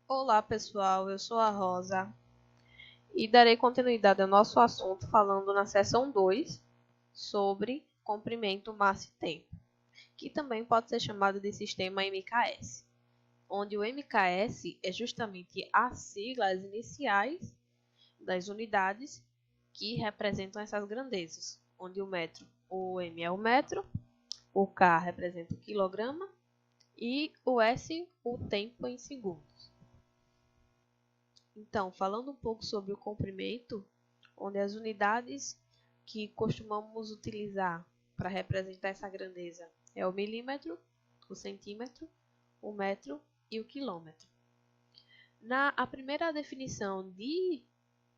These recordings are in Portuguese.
Olá pessoal, eu sou a Rosa e darei continuidade ao nosso assunto falando na seção 2 sobre comprimento, massa e tempo, que também pode ser chamado de sistema MKS, onde o MKS é justamente as siglas iniciais das unidades que representam essas grandezas, onde o M é o metro, o K representa o quilograma e o S o tempo em segundos. Então, falando um pouco sobre o comprimento, onde as unidades que costumamos utilizar para representar essa grandeza é o milímetro, o centímetro, o metro e o quilômetro. A primeira definição de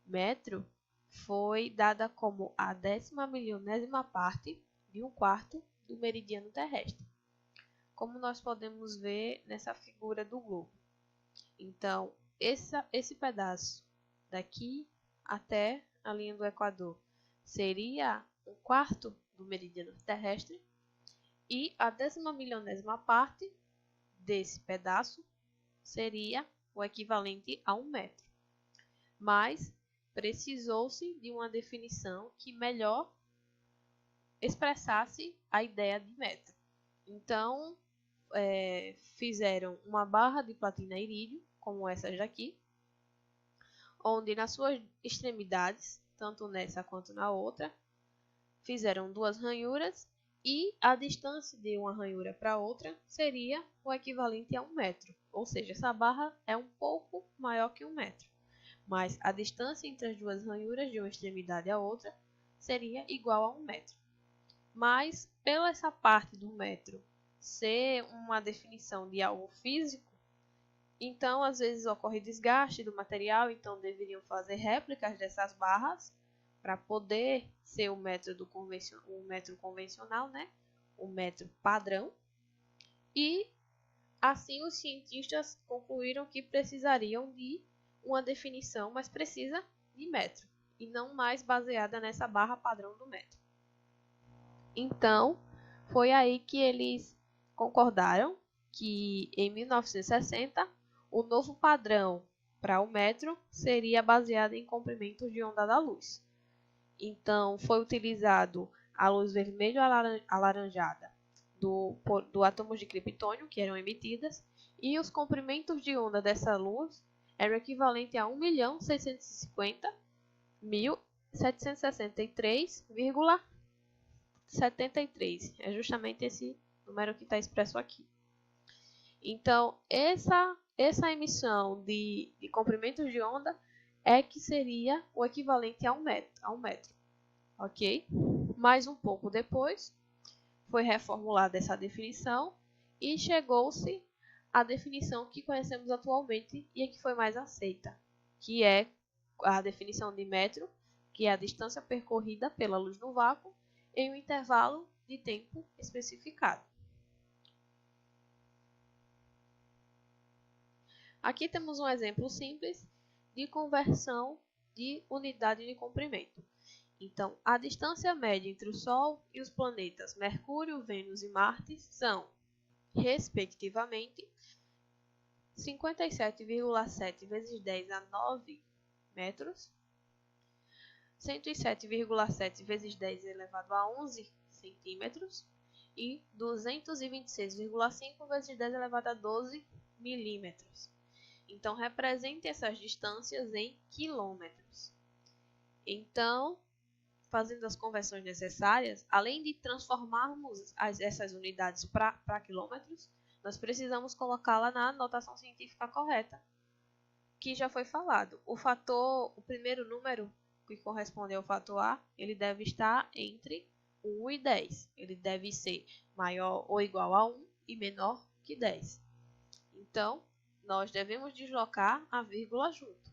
metro foi dada como a 10.000.000ª parte de um quarto do meridiano terrestre, como nós podemos ver nessa figura do globo. Então, esse pedaço daqui até a linha do Equador seria um quarto do meridiano terrestre e a 10.000.000ª parte desse pedaço seria o equivalente a 1 metro. Mas precisou-se de uma definição que melhor expressasse a ideia de metro. Então, fizeram uma barra de platina irídio, como essas daqui, onde nas suas extremidades, tanto nessa quanto na outra, fizeram duas ranhuras e a distância de uma ranhura para outra seria o equivalente a 1 metro. Ou seja, essa barra é um pouco maior que 1 metro, mas a distância entre as duas ranhuras de uma extremidade à outra seria igual a 1 metro. Mas, pela essa parte do metro ser uma definição de algo físico, então às vezes ocorre desgaste do material, então deveriam fazer réplicas dessas barras para poder ser o metro convencional, né? O metro padrão. E assim os cientistas concluíram que precisariam de uma definição mais precisa de metro e não mais baseada nessa barra padrão do metro. Então, foi aí que eles concordaram que em 1960 o novo padrão para o metro seria baseado em comprimentos de onda da luz. Então, foi utilizado a luz vermelho alaranjada do átomos de criptônio que eram emitidas, e os comprimentos de onda dessa luz eram equivalente a 1.650.763,73. É justamente esse número que está expresso aqui. Então, essa emissão de comprimentos de onda é que seria o equivalente a um metro, ok? Mais um pouco depois, foi reformulada essa definição e chegou-se à definição que conhecemos atualmente e a que foi mais aceita, que é a definição de metro, que é a distância percorrida pela luz no vácuo em um intervalo de tempo especificado. Aqui temos um exemplo simples de conversão de unidade de comprimento. Então, a distância média entre o Sol e os planetas Mercúrio, Vênus e Marte são, respectivamente, 57,7 vezes 10 a 9 metros, 107,7 vezes 10 elevado a 11 centímetros e 226,5 vezes 10 elevado a 12 milímetros. Então, represente essas distâncias em quilômetros. Então, fazendo as conversões necessárias, além de transformarmos essas unidades para quilômetros, nós precisamos colocá-la na notação científica correta, que já foi falado. O primeiro número, que corresponde ao fator A, ele deve estar entre 1 e 10. Ele deve ser maior ou igual a 1 e menor que 10. Então, nós devemos deslocar a vírgula junto.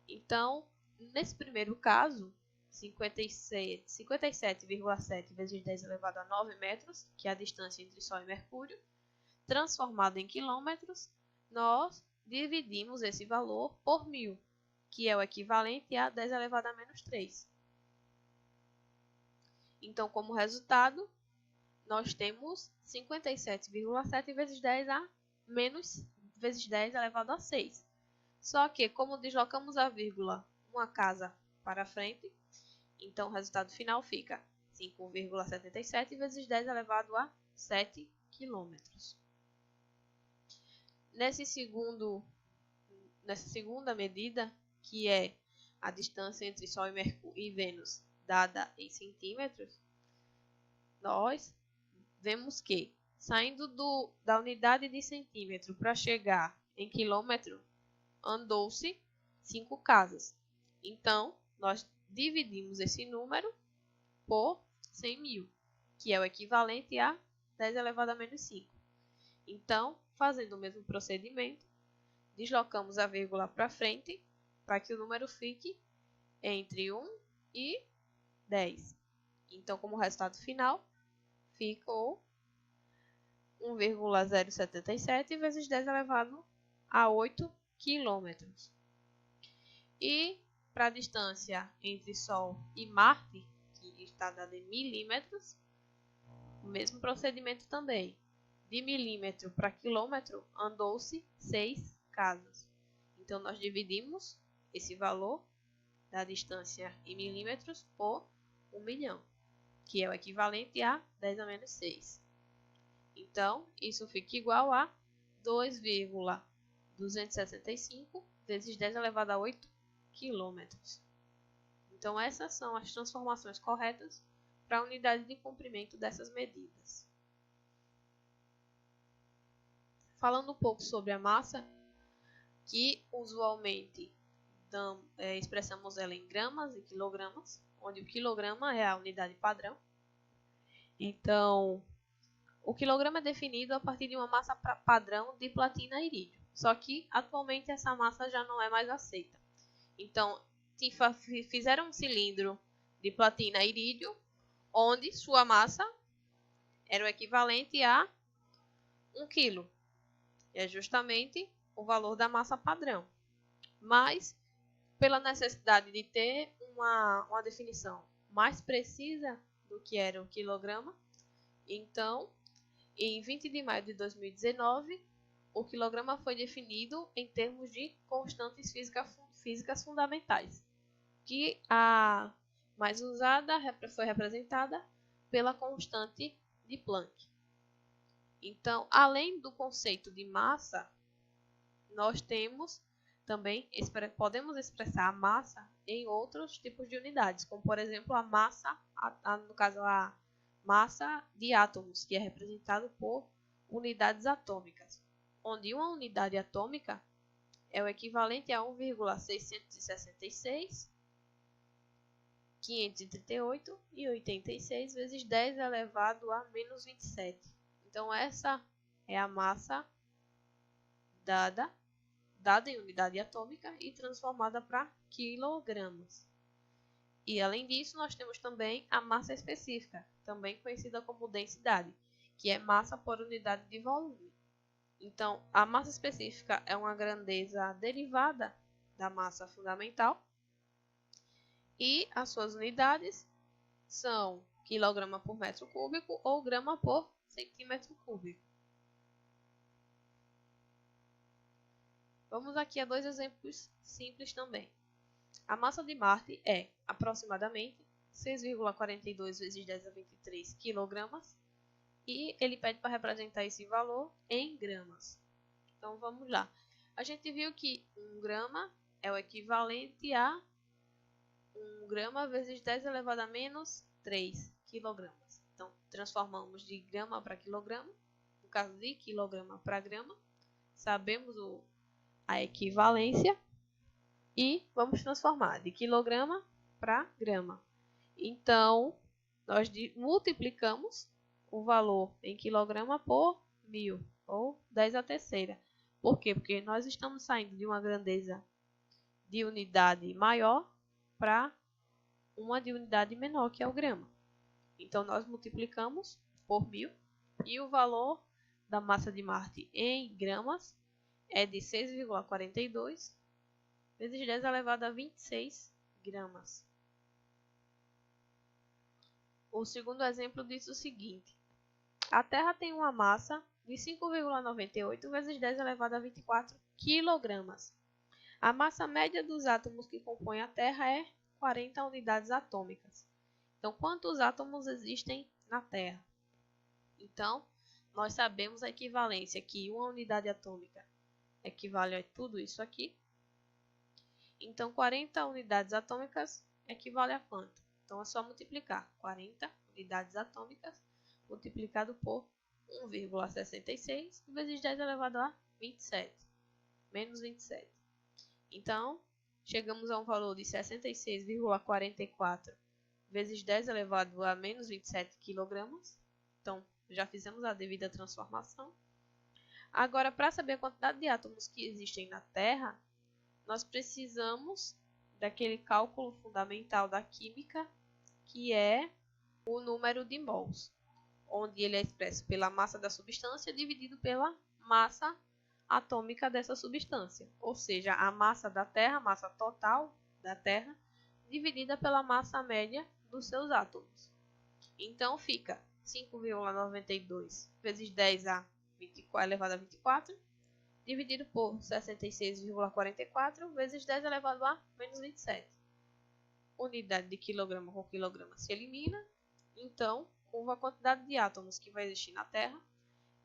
Então, nesse primeiro caso, 57,7 vezes 10 elevado a 9 metros, que é a distância entre Sol e Mercúrio, transformado em quilômetros, nós dividimos esse valor por 1.000, que é o equivalente a 10 elevado a menos 3. Então, como resultado, nós temos 57,7 vezes 10 elevado a 6, Só que, como deslocamos a vírgula uma casa para frente, então o resultado final fica 5,77 vezes 10 elevado a 7 quilômetros. Nessa segunda medida, que é a distância entre Sol e Vênus dada em centímetros, nós vemos que, saindo da unidade de centímetro para chegar em quilômetro, andou-se 5 casas. Então, nós dividimos esse número por 100.000, que é o equivalente a 10 elevado a menos 5. Então, fazendo o mesmo procedimento, deslocamos a vírgula para frente para que o número fique entre 1 e 10. Então, como resultado final, ficou 1,077 vezes 10 elevado a 8 quilômetros. E para a distância entre Sol e Marte, que está dada em milímetros, o mesmo procedimento também. De milímetro para quilômetro, andou-se 6 casas. Então, nós dividimos esse valor da distância em milímetros por 1 milhão, que é o equivalente a 10 a menos 6. Então, isso fica igual a 2,265 vezes 10 elevado a 8 quilômetros. Então, essas são as transformações corretas para a unidade de comprimento dessas medidas. Falando um pouco sobre a massa, que usualmente expressamos ela em gramas e quilogramas, onde o quilograma é a unidade padrão. Então, o quilograma é definido a partir de uma massa padrão de platina e irídio. Só que, atualmente, essa massa já não é mais aceita. Então, fizeram um cilindro de platina e irídio, onde sua massa era o equivalente a 1 kg. É justamente o valor da massa padrão. Mas, pela necessidade de ter uma definição mais precisa do que era o quilograma, então, em 20 de maio de 2019, o quilograma foi definido em termos de constantes físicas fundamentais, que a mais usada foi representada pela constante de Planck. Então, além do conceito de massa, nós temos também, podemos expressar a massa em outros tipos de unidades, como por exemplo a massa, no caso a massa de átomos, que é representado por unidades atômicas, onde uma unidade atômica é o equivalente a 1,666, 538 e 86 vezes 10 elevado a menos 27. Então, essa é a massa dada em unidade atômica e transformada para quilogramas. E, além disso, nós temos também a massa específica, também conhecida como densidade, que é massa por unidade de volume. Então, a massa específica é uma grandeza derivada da massa fundamental e as suas unidades são quilograma por metro cúbico ou grama por centímetro cúbico. Vamos aqui a dois exemplos simples também. A massa de Marte é aproximadamente 6,42 vezes 10 a 23 quilogramas e ele pede para representar esse valor em gramas. Então vamos lá. A gente viu que 1 grama é o equivalente a 1 grama vezes 10 elevado a menos 3 quilogramas. Então transformamos de grama para quilograma, no caso de quilograma para grama, sabemos a equivalência e vamos transformar de quilograma para grama. Então, nós multiplicamos o valor em quilograma por 1000, ou 10 à terceira. Por quê? Porque nós estamos saindo de uma grandeza de unidade maior para uma de unidade menor, que é o grama. Então, nós multiplicamos por 1000 e o valor da massa de Marte em gramas é de 6,42 vezes 10 elevado a 26 gramas. O segundo exemplo diz o seguinte: a Terra tem uma massa de 5,98 vezes 10 elevado a 24 quilogramas. A massa média dos átomos que compõem a Terra é 40 unidades atômicas. Então, quantos átomos existem na Terra? Então, nós sabemos a equivalência que uma unidade atômica equivale a tudo isso aqui. Então, 40 unidades atômicas equivale a quanto? Então, é só multiplicar 40 unidades atômicas multiplicado por 1,66 vezes 10 elevado a 27, menos 27. Então, chegamos a um valor de 66,44 vezes 10 elevado a menos 27 kg. Então, já fizemos a devida transformação. Agora, para saber a quantidade de átomos que existem na Terra, nós precisamos daquele cálculo fundamental da química, que é o número de mols, onde ele é expresso pela massa da substância dividido pela massa atômica dessa substância, ou seja, a massa da Terra, a massa total da Terra, dividida pela massa média dos seus átomos. Então, fica 5,92 vezes 10 elevado a 24, dividido por 66,44 vezes 10 elevado a menos 27. Unidade de quilograma com quilograma se elimina. Então, a quantidade de átomos que vai existir na Terra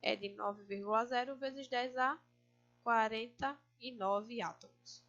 é de 9,0 vezes 10 a 49 átomos.